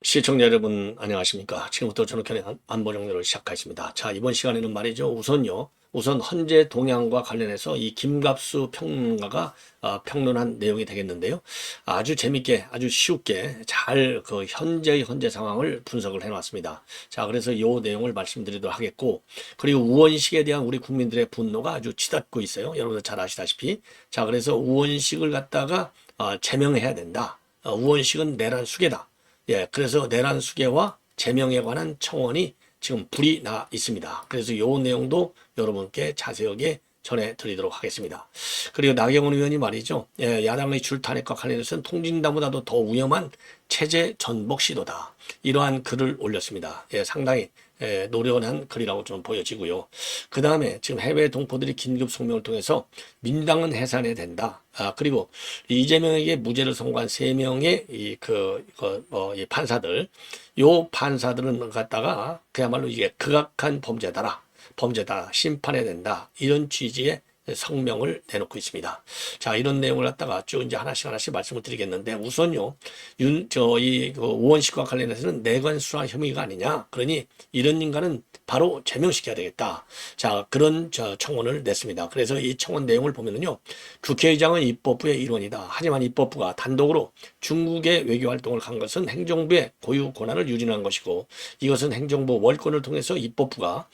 시청자 여러분 안녕하십니까. 지금부터 전흑현의 안보 정리를 시작하겠습니다. 자, 이번 시간에는 말이죠. 우선 헌재 동향과 관련해서 이 김갑수 평론가가 평론한 내용이 되겠는데요. 아주 재밌게 아주 쉽게 잘 그 현재 상황을 분석을 해놨습니다. 자, 그래서 이 내용을 말씀드리도록 하겠고, 그리고 우원식에 대한 우리 국민들의 분노가 아주 치닫고 있어요. 여러분들 잘 아시다시피. 자, 그래서 우원식을 갖다가 제명해야 된다. 우원식은 내란 수괴다. 예, 그래서 내란 수괴와 제명에 관한 청원이 지금 불이 나 있습니다. 그래서 요 내용도 여러분께 자세하게 전해드리도록 하겠습니다. 그리고 나경원 의원이 말이죠. 예, 야당의 줄탄핵과 관련해서는 통진당보다도 더 위험한 체제 전복 시도다. 이러한 글을 올렸습니다. 예, 상당히 노련한 글이라고 좀 보여지고요. 그 다음에 지금 해외 동포들이 긴급 성명을 통해서 민당은 해산해야 된다. 그리고 이재명에게 무죄를 선고한 3명의 이 판사들, 요 판사들은 갖다가 그야말로 이게 극악한 범죄다, 심판해야 된다. 이런 취지의 성명을 내놓고 있습니다. 자, 이런 내용을 갖다가 쭉 이제 하나씩 말씀을 드리겠는데, 우선요, 우원식과 관련해서는 내관 수사 혐의가 아니냐. 그러니 이런 인간은 바로 제명시켜야 되겠다. 자, 그런 청원을 냈습니다. 그래서 이 청원 내용을 보면은요, 국회의장은 입법부의 일원이다. 하지만 입법부가 단독으로 중국의 외교 활동을 간 것은 행정부의 고유 권한을 유린한 것이고, 이것은 행정부 월권을 통해서 입법부가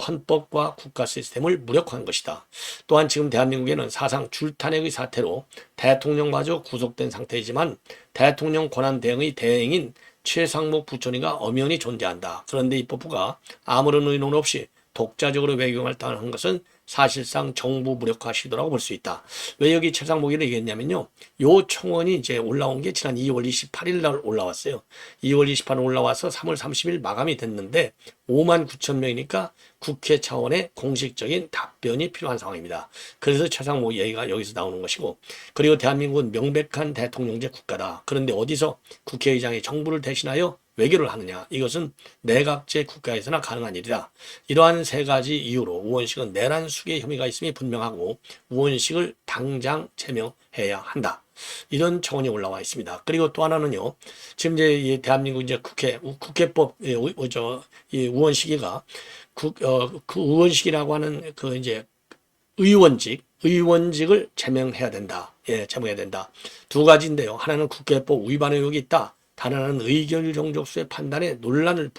헌법과 국가 시스템을 무력화한 것이다. 또한 지금 대한민국에는 사상 줄탄핵의 사태로 대통령마저 구속된 상태이지만 대통령 권한 대행의 대행인 최상목 부총리가 엄연히 존재한다. 그런데 입법부가 아무런 의논 없이 독자적으로 외교 활동을 한 것은 사실상 정부 무력화 시도라고 볼 수 있다. 왜 여기 최상목이를 얘기했냐면요. 요 청원이 이제 올라온 게 지난 2월 28일 날 올라왔어요. 2월 28일 올라와서 3월 30일 마감이 됐는데 5만 9천 명이니까 국회 차원의 공식적인 답변이 필요한 상황입니다. 그래서 최상목 얘기가 여기서 나오는 것이고, 그리고 대한민국은 명백한 대통령제 국가다. 그런데 어디서 국회의장이 정부를 대신하여 외교를 하느냐. 이것은 내각제 국가에서나 가능한 일이다. 이러한 3가지 이유로 우원식은 내란 수괴 혐의가 있음이 분명하고 우원식을 당장 제명해야 한다. 이런 청원이 올라와 있습니다. 그리고 또 하나는요. 지금 이제 대한민국 이제 국회법 이 우원식이가 그 우원식이라고 하는 그 이제 의원직을 제명해야 된다. 예, 제명해야 된다. 2가지인데요. 하나는 국회법 위반 의혹이 있다. 다른 하나는 의결 종족수의 판단에 논란을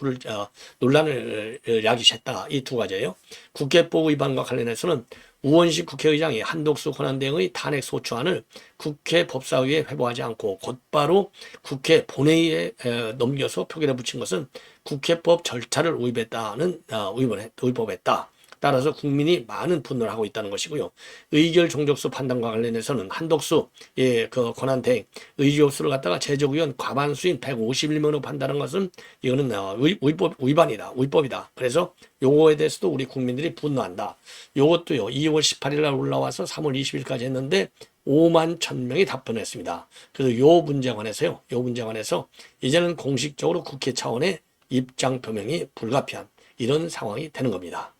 야기했다. 이 2가지예요. 국회법 위반과 관련해서는 우원식 국회의장이 한독수 권한대행의 탄핵 소추안을 국회 법사위에 회부하지 않고 곧바로 국회 본회의에 넘겨서 표결에 붙인 것은 국회법 절차를 위법했다. 따라서 국민이 많은 분노를 하고 있다는 것이고요. 의결 종족수 판단과 관련해서는 한독수 그 권한대행 의결수를 갖다가 제적의원 과반수인 151명으로 판단한 것은 이거는 위법이다. 그래서 요거에 대해서도 우리 국민들이 분노한다. 요것도요. 2월 18일 날 올라와서 3월 20일까지 했는데 5만 1,000명이 답변했습니다. 그래서 요 문제에 관해서 이제는 공식적으로 국회 차원의 입장 표명이 불가피한 이런 상황이 되는 겁니다.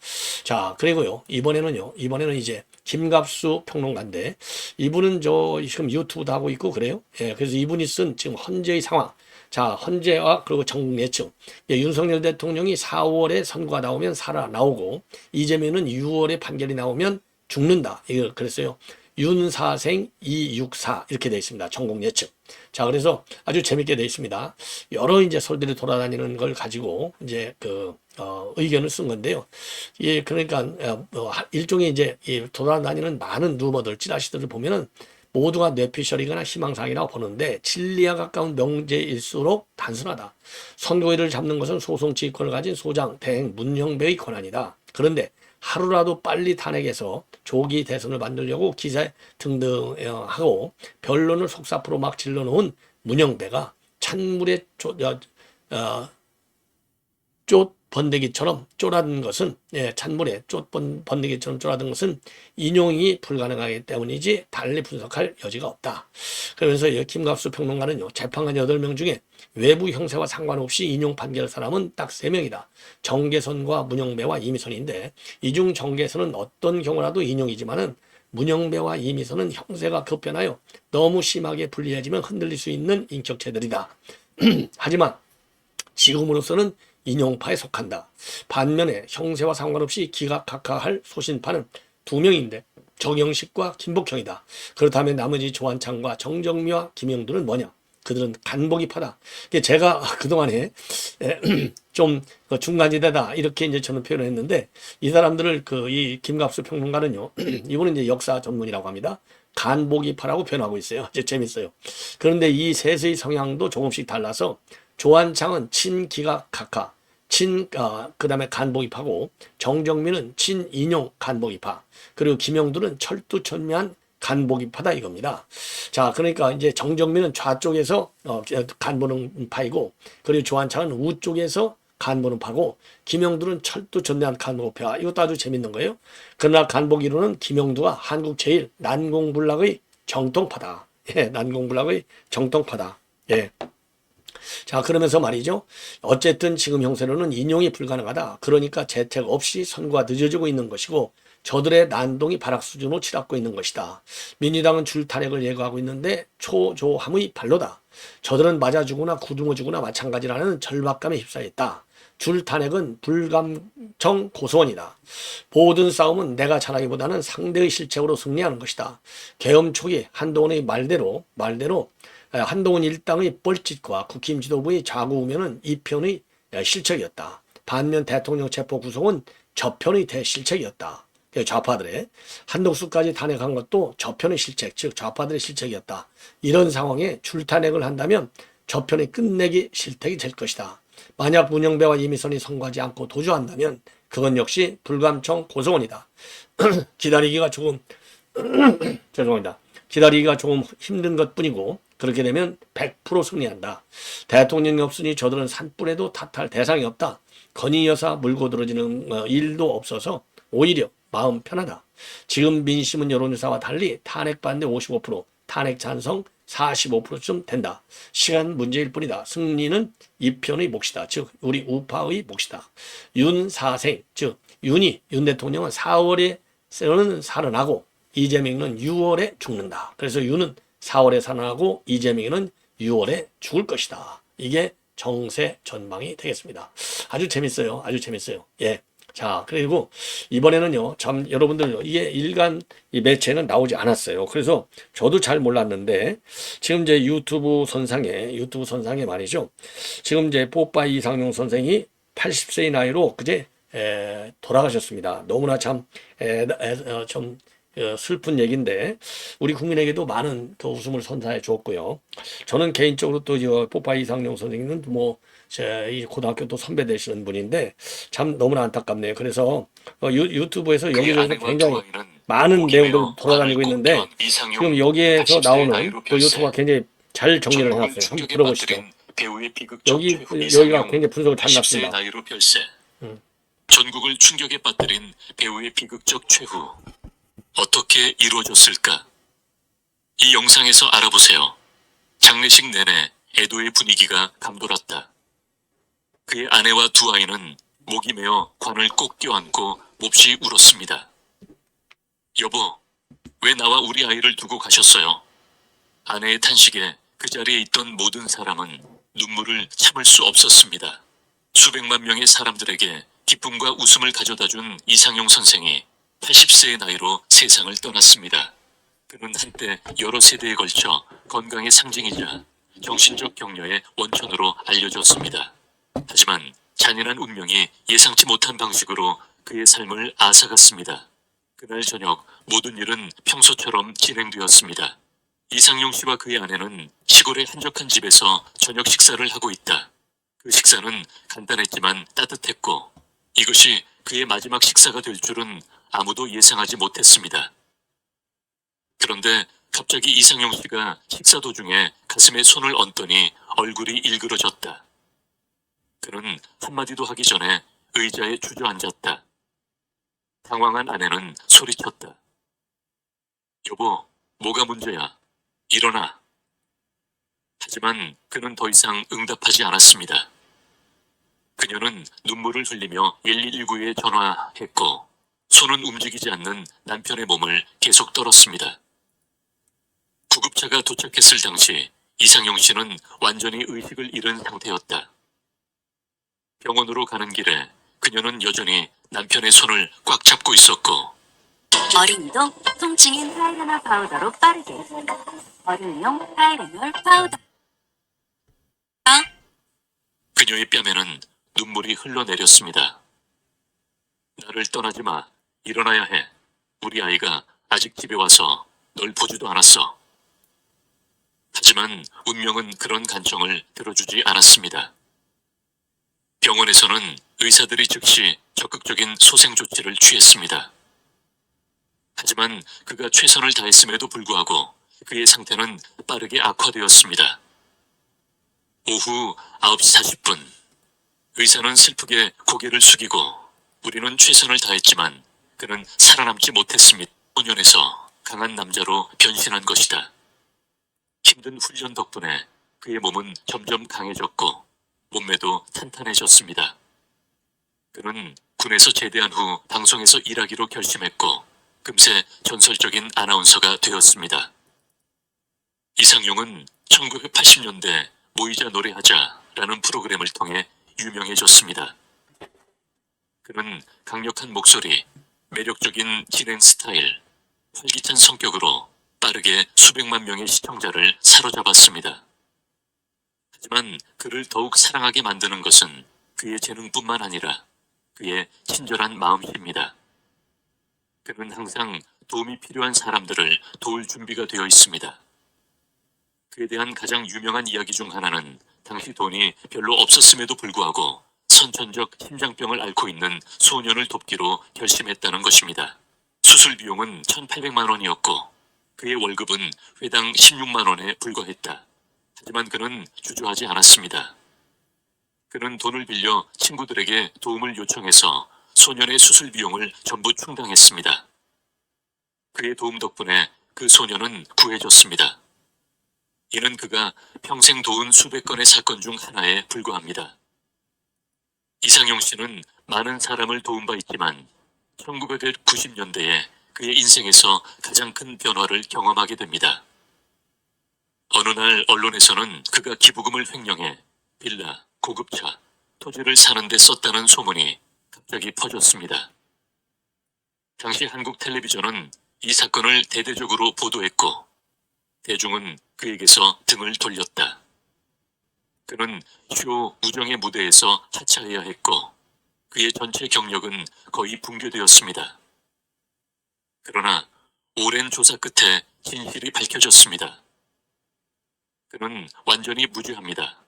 자, 그리고요, 이번에는 이제 김갑수 평론가인데, 이분은 지금 유튜브도 하고 있고 그래요. 예, 그래서 이분이 쓴 지금 헌재의 상황. 자, 헌재와 그리고 전국 예측. 예, 윤석열 대통령이 4월에 선거가 나오면 살아나오고, 이재명은 6월에 판결이 나오면 죽는다. 이거 그랬어요. 윤사생 264 이렇게 되어 있습니다. 전국 예측. 자, 그래서 아주 재밌게 되어 있습니다. 여러 이제 설들이 돌아다니는 걸 가지고 이제 의견을 쓴 건데요. 예, 그러니까 일종의 이제 돌아다니는 많은 루머들, 찌라시들을 보면은 모두가 뇌피셜이거나 희망사항이라고 보는데 진리에 가까운 명제일수록 단순하다. 선고일을 잡는 것은 소송 지휘권을 가진 소장, 대행, 문형배의 권한이다. 그런데 하루라도 빨리 탄핵해서 조기 대선을 만들려고 기세 등등하고 변론을 속사포로 막 질러놓은 문형배가 찬물에 번데기처럼 쪼라든 것은 찬물에 번데기처럼 쪼라든 것은 인용이 불가능하기 때문이지 달리 분석할 여지가 없다. 그러면서 김갑수 평론가는요. 재판관 8명 중에 외부 형사와 상관없이 인용 판결 사람은 딱 3명이다. 정계선과 문영배와 이미선인데 이 중 정계선은 어떤 경우라도 인용이지만은 문영배와 이미선은 형세가 급변하여 너무 심하게 불리해지면 흔들릴 수 있는 인격체들이다. 하지만 지금으로서는 인용파에 속한다. 반면에 형세와 상관없이 기각각하할 소신파는 2명인데 정영식과 김복형이다. 그렇다면 나머지 조한창과 정정미와 김영두는 뭐냐? 그들은 간복이파다. 제가 그동안에 좀 중간지대다 이렇게 이제 저는 표현을 했는데 이 사람들을 이 김갑수 평론가는요. 이분은 이제 역사 전문이라고 합니다. 간복이파라고 표현하고 있어요. 이제 재밌어요. 그런데 이 셋의 성향도 조금씩 달라서 조한창은 친기각각하, 그다음에 간복이파고 정정민은 친인용 간복이파, 그리고 김영두는 철두철미한 간복이파다 이겁니다. 자, 그러니까 이제 정정민은 좌쪽에서 간보는 파이고, 그리고 조한창은 우쪽에서 간보는 파고, 김영두는 철두철미한 간복이파. 이것도 아주 재밌는 거예요. 그러나 간복이로는 김영두가 한국 제일 난공불락의 정통파다. 예, 난공불락의 정통파다. 예. 자, 그러면서 말이죠. 어쨌든 지금 형세로는 인용이 불가능하다. 그러니까 재택 없이 선고가 늦어지고 있는 것이고 저들의 난동이 발악 수준으로 치닫고 있는 것이다. 민주당은 줄탄핵을 예고하고 있는데 초조함의 발로다. 저들은 맞아 주거나 구두모 주거나 마찬가지라는 절박감에 휩싸였다. 줄탄핵은 불감청 고소원이다. 모든 싸움은 내가 잘하기보다는 상대의 실책으로 승리하는 것이다. 계엄 초기 한동훈의 말대로 한동훈 일당의 뻘짓과 국힘 지도부의 좌구우면은 이 편의 실책이었다. 반면 대통령 체포 구속은 저편의 대실책이었다. 좌파들의 한덕수까지 탄핵한 것도 저편의 실책, 즉 좌파들의 실책이었다. 이런 상황에 줄탄핵을 한다면 저편의 끝내기 실책이 될 것이다. 만약 문영배와 이미선이 선고하지 않고 도주한다면 그건 역시 불감청 고소원이다. 기다리기가 조금 죄송합니다. 기다리기가 조금 힘든 것뿐이고 그렇게 되면 100% 승리한다. 대통령이 없으니 저들은 산불에도 탓할 대상이 없다. 건희 여사 물고 들어지는 일도 없어서 오히려 마음 편하다. 지금 민심은 여론조사와 달리 탄핵 반대 55%, 탄핵 찬성 45%쯤 된다. 시간 문제일 뿐이다. 승리는 이 편의 몫이다. 즉 우리 우파의 몫이다. 윤 사생, 즉 윤 대통령은 4월에는 살아나고 이재명은 6월에 죽는다. 그래서 윤은 4월에 살아나고 이재명은 6월에 죽을 것이다. 이게 정세 전망이 되겠습니다. 아주 재밌어요. 아주 재밌어요. 예. 자, 그리고 이번에는요, 참, 여러분들, 이게 일간 이 매체는 나오지 않았어요. 그래서 저도 잘 몰랐는데, 지금 이제 유튜브 선상에 말이죠. 지금 이제 뽀빠이 이상용 선생이 80세의 나이로 그제, 돌아가셨습니다. 너무나 참, 좀, 슬픈 얘기인데, 우리 국민에게도 많은 그 웃음을 선사해 주었고요. 저는 개인적으로 또 뽀빠이 이상용 선생님은 이 고등학교 또 선배 되시는 분인데 참 너무나 안타깝네요. 그래서 유튜브에서 여기저기서 굉장히 많은 내용들 돌아다니고 있는데 지금 여기에서 나오는 그 유튜브가 굉장히 잘 정리를 해놨어요. 한번 들어보시죠. 여기가 굉장히 분석을 잘 났습니다. 전국을 충격에 빠뜨린 배우의 비극적 최후. 어떻게 이루어졌을까? 이 영상에서 알아보세요. 장례식 내내 애도의 분위기가 감돌았다. 그의 아내와 두 아이는 목이 메어 관을 꼭 껴안고 몹시 울었습니다. 여보, 왜 나와 우리 아이를 두고 가셨어요? 아내의 탄식에 그 자리에 있던 모든 사람은 눈물을 참을 수 없었습니다. 수백만 명의 사람들에게 기쁨과 웃음을 가져다준 이상용 선생이 80세의 나이로 세상을 떠났습니다. 그는 한때 여러 세대에 걸쳐 건강의 상징이자 정신적 격려의 원천으로 알려졌습니다. 하지만 잔인한 운명이 예상치 못한 방식으로 그의 삶을 앗아갔습니다. 그날 저녁 모든 일은 평소처럼 진행되었습니다. 이상용 씨와 그의 아내는 시골의 한적한 집에서 저녁 식사를 하고 있다. 그 식사는 간단했지만 따뜻했고 이것이 그의 마지막 식사가 될 줄은 아무도 예상하지 못했습니다. 그런데 갑자기 이상용 씨가 식사 도중에 가슴에 손을 얹더니 얼굴이 일그러졌다. 그는 한마디도 하기 전에 의자에 주저앉았다. 당황한 아내는 소리쳤다. 여보, 뭐가 문제야? 일어나. 하지만 그는 더 이상 응답하지 않았습니다. 그녀는 눈물을 흘리며 119에 전화했고 손은 움직이지 않는 남편의 몸을 계속 떨었습니다. 구급차가 도착했을 당시 이상용 씨는 완전히 의식을 잃은 상태였다. 병원으로 가는 길에 그녀는 여전히 남편의 손을 꽉 잡고 있었고 어린이도 통증인 타이레놀 파우더로 빠르게 어린이용 타이레놀 파우더 그녀의 뺨에는 눈물이 흘러내렸습니다. 나를 떠나지 마. 일어나야 해. 우리 아이가 아직 집에 와서 널 보지도 않았어. 하지만 운명은 그런 간청을 들어주지 않았습니다. 병원에서는 의사들이 즉시 적극적인 소생 조치를 취했습니다. 하지만 그가 최선을 다했음에도 불구하고 그의 상태는 빠르게 악화되었습니다. 오후 9시 40분, 의사는 슬프게 고개를 숙이고 우리는 최선을 다했지만 그는 살아남지 못했습니다. 소년에서 강한 남자로 변신한 것이다. 힘든 훈련 덕분에 그의 몸은 점점 강해졌고 몸매도 탄탄해졌습니다. 그는 군에서 제대한 후 방송에서 일하기로 결심했고 금세 전설적인 아나운서가 되었습니다. 이상용은 1980년대 모이자 노래하자라는 프로그램을 통해 유명해졌습니다. 그는 강력한 목소리, 매력적인 진행 스타일, 활기찬 성격으로 빠르게 수백만 명의 시청자를 사로잡았습니다. 하지만 그를 더욱 사랑하게 만드는 것은 그의 재능뿐만 아니라 그의 친절한 마음씨입니다. 그는 항상 도움이 필요한 사람들을 도울 준비가 되어 있습니다. 그에 대한 가장 유명한 이야기 중 하나는 당시 돈이 별로 없었음에도 불구하고 선천적 심장병을 앓고 있는 소년을 돕기로 결심했다는 것입니다. 수술 비용은 1,800만 원이었고 그의 월급은 회당 16만 원에 불과했다. 하지만 그는 주저하지 않았습니다. 그는 돈을 빌려 친구들에게 도움을 요청해서 소년의 수술 비용을 전부 충당했습니다. 그의 도움 덕분에 그 소년은 구해졌습니다. 이는 그가 평생 도운 수백 건의 사건 중 하나에 불과합니다. 이상용 씨는 많은 사람을 도움 바 있지만 1990년대에 그의 인생에서 가장 큰 변화를 경험하게 됩니다. 어느 날 언론에서는 그가 기부금을 횡령해 빌라, 고급차, 토지를 사는 데 썼다는 소문이 갑자기 퍼졌습니다. 당시 한국 텔레비전은 이 사건을 대대적으로 보도했고 대중은 그에게서 등을 돌렸다. 그는 쇼 우정의 무대에서 하차해야 했고 그의 전체 경력은 거의 붕괴되었습니다. 그러나 오랜 조사 끝에 진실이 밝혀졌습니다. 그는 완전히 무죄합니다.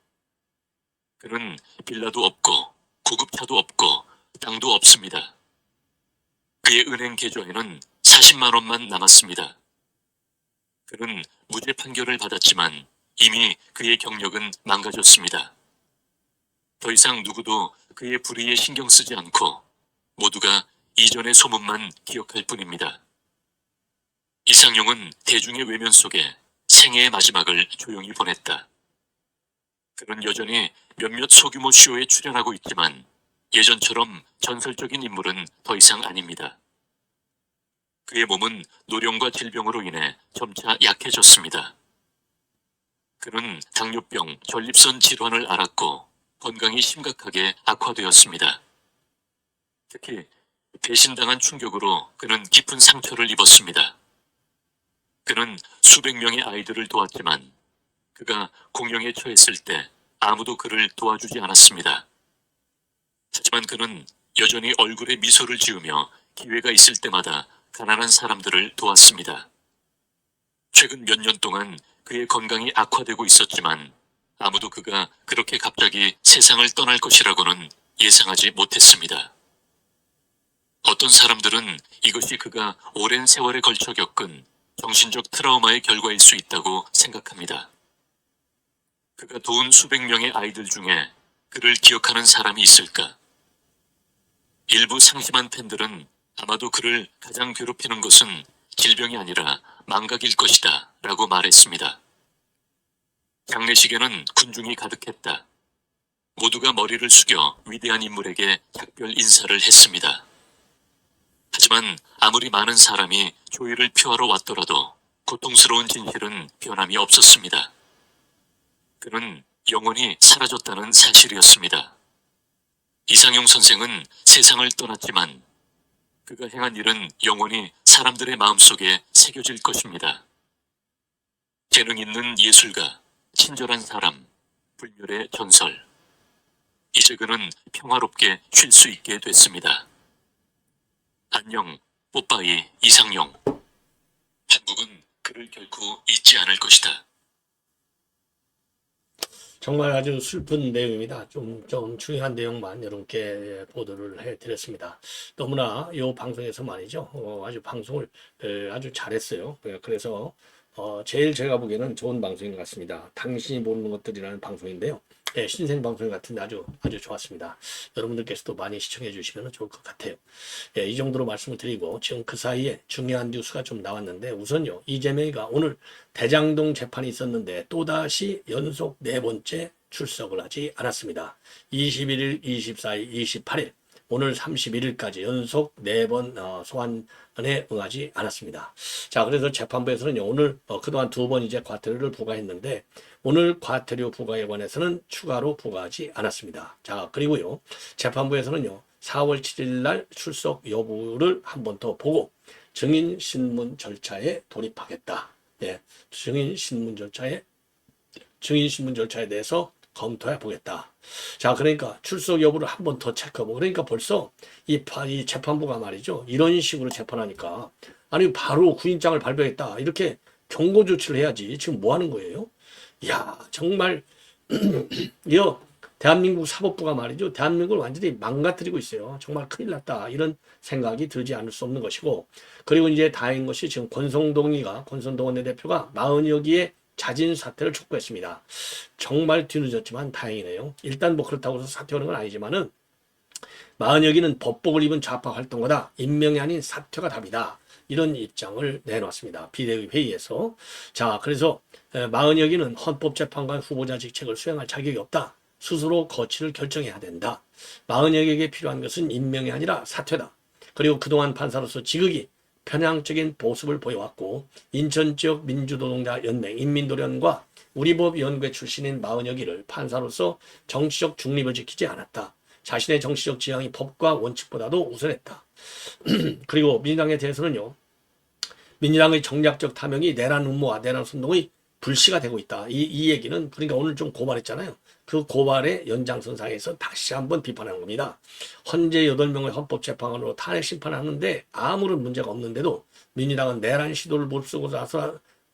그는 빌라도 없고 고급차도 없고 땅도 없습니다. 그의 은행 계좌에는 40만 원만 남았습니다. 그는 무죄 판결을 받았지만 이미 그의 경력은 망가졌습니다. 더 이상 누구도 그의 불의에 신경 쓰지 않고 모두가 이전의 소문만 기억할 뿐입니다. 이상용은 대중의 외면 속에 생애의 마지막을 조용히 보냈다. 그는 여전히 몇몇 소규모 쇼에 출연하고 있지만 예전처럼 전설적인 인물은 더 이상 아닙니다. 그의 몸은 노령과 질병으로 인해 점차 약해졌습니다. 그는 당뇨병, 전립선 질환을 앓았고 건강이 심각하게 악화되었습니다. 특히 배신당한 충격으로 그는 깊은 상처를 입었습니다. 그는 수백 명의 아이들을 도왔지만 그가 공경에 처했을 때 아무도 그를 도와주지 않았습니다. 하지만 그는 여전히 얼굴에 미소를 지으며 기회가 있을 때마다 가난한 사람들을 도왔습니다. 최근 몇 년 동안 그의 건강이 악화되고 있었지만 아무도 그가 그렇게 갑자기 세상을 떠날 것이라고는 예상하지 못했습니다. 어떤 사람들은 이것이 그가 오랜 세월에 걸쳐 겪은 정신적 트라우마의 결과일 수 있다고 생각합니다. 그가 도운 수백 명의 아이들 중에 그를 기억하는 사람이 있을까? 일부 상심한 팬들은 아마도 그를 가장 괴롭히는 것은 질병이 아니라 망각일 것이다 라고 말했습니다. 장례식에는 군중이 가득했다. 모두가 머리를 숙여 위대한 인물에게 작별 인사를 했습니다. 하지만 아무리 많은 사람이 조의를 표하러 왔더라도 고통스러운 진실은 변함이 없었습니다. 그는 영원히 사라졌다는 사실이었습니다. 이상용 선생은 세상을 떠났지만 그가 행한 일은 영원히 사람들의 마음속에 새겨질 것입니다. 재능 있는 예술가, 친절한 사람, 불멸의 전설. 이제 그는 평화롭게 쉴 수 있게 됐습니다. 안녕, 뽀빠이 이상용. 한국은 그를 결코 잊지 않을 것이다. 정말 아주 슬픈 내용입니다. 좀 중요한 내용만 여러분께 보도를 해드렸습니다. 너무나 이 방송에서 말이죠. 아주 방송을 아주 잘했어요. 그래서 제일 제가 보기에는 좋은 방송인 것 같습니다. 당신이 모르는 것들이라는 방송인데요. 네, 신생 방송 같은데 아주 좋았습니다. 여러분들께서도 많이 시청해 주시면 좋을 것 같아요. 예, 이 정도로 말씀을 드리고 지금 그 사이에 중요한 뉴스가 좀 나왔는데 우선요. 이재명이가 오늘 대장동 재판이 있었는데 또다시 연속 4번째 출석을 하지 않았습니다. 21일, 24일, 28일 오늘 31일까지 연속 4번 소환에 응하지 않았습니다. 자, 그래서 재판부에서는 오늘 그동안 2번 이제 과태료를 부과했는데 오늘 과태료 부과에 관해서는 추가로 부과하지 않았습니다. 자, 그리고요. 재판부에서는요. 4월 7일 날 출석 여부를 한 번 더 보고 증인 신문 절차에 돌입하겠다. 예. 증인 신문 절차에 대해서 검토해 보겠다. 자, 그러니까 출석 여부를 한 번 더 체크하고, 그러니까 벌써 이 재판부가 말이죠. 이런 식으로 재판하니까, 아니, 바로 구인장을 발표했다. 이렇게 경고 조치를 해야지. 지금 뭐 하는 거예요? 이야, 정말, 대한민국 사법부가 말이죠. 대한민국을 완전히 망가뜨리고 있어요. 정말 큰일 났다. 이런 생각이 들지 않을 수 없는 것이고, 그리고 이제 다행인 것이 지금 권성동 원내대표가 40여 개의 자진 사퇴를 촉구했습니다. 정말 뒤늦었지만 다행이네요. 일단 뭐 그렇다고 해서 사퇴하는 건 아니지만은 40여 개는 법복을 입은 좌파 활동가다. 임명이 아닌 사퇴가 답이다. 이런 입장을 내놓았습니다. 비대위 회의에서. 자, 그래서 40여 개는 헌법재판관 후보자 직책을 수행할 자격이 없다. 스스로 거취를 결정해야 된다. 40여 개에게 필요한 것은 임명이 아니라 사퇴다. 그리고 그동안 판사로서 지극히 편향적인 모습을 보여왔고 인천 지역 민주노동자 연맹 인민도련과 우리법 연구회 출신인 40여 개를 판사로서 정치적 중립을 지키지 않았다. 자신의 정치적 지향이 법과 원칙보다도 우선했다. 그리고 민주당에 대해서는요. 민주당의 정략적 탐욕이 내란 음모와 내란 선동의 불씨가 되고 있다. 이 얘기는 그러니까 오늘 좀 고발했잖아요. 그 고발의 연장선상에서 다시 한번 비판한 겁니다. 헌재 8명의 헌법재판관으로 탄핵 심판을 하는데 아무런 문제가 없는데도 민주당은 내란 시도를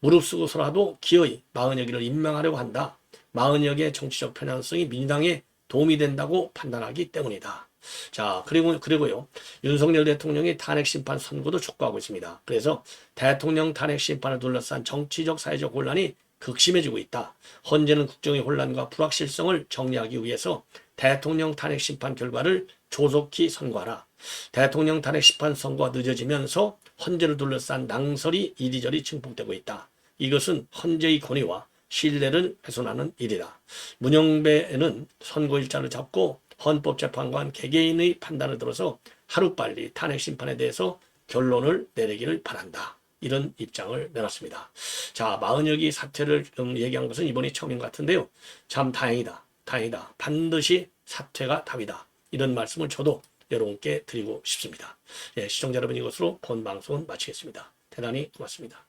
무릅쓰고서라도 기어이 40여 개를 임명하려고 한다. 40여 개의 정치적 편향성이 민주당에 도움이 된다고 판단하기 때문이다. 자, 그리고요. 윤석열 대통령이 탄핵 심판 선고도 촉구하고 있습니다. 그래서 대통령 탄핵 심판을 둘러싼 정치적 사회적 혼란이 극심해지고 있다. 헌재는 국정의 혼란과 불확실성을 정리하기 위해서 대통령 탄핵 심판 결과를 조속히 선고하라. 대통령 탄핵 심판 선고가 늦어지면서 헌재를 둘러싼 낭설이 이리저리 증폭되고 있다. 이것은 헌재의 권위와 신뢰를 훼손하는 일이다. 문영배는 선고일자를 잡고 헌법재판관 개개인의 판단을 들어서 하루빨리 탄핵 심판에 대해서 결론을 내리기를 바란다. 이런 입장을 내놨습니다. 자, 40여 개 사퇴를 얘기한 것은 이번이 처음인 것 같은데요. 참 다행이다. 반드시 사퇴가 답이다. 이런 말씀을 저도 여러분께 드리고 싶습니다. 예, 시청자 여러분 이것으로 본 방송은 마치겠습니다. 대단히 고맙습니다.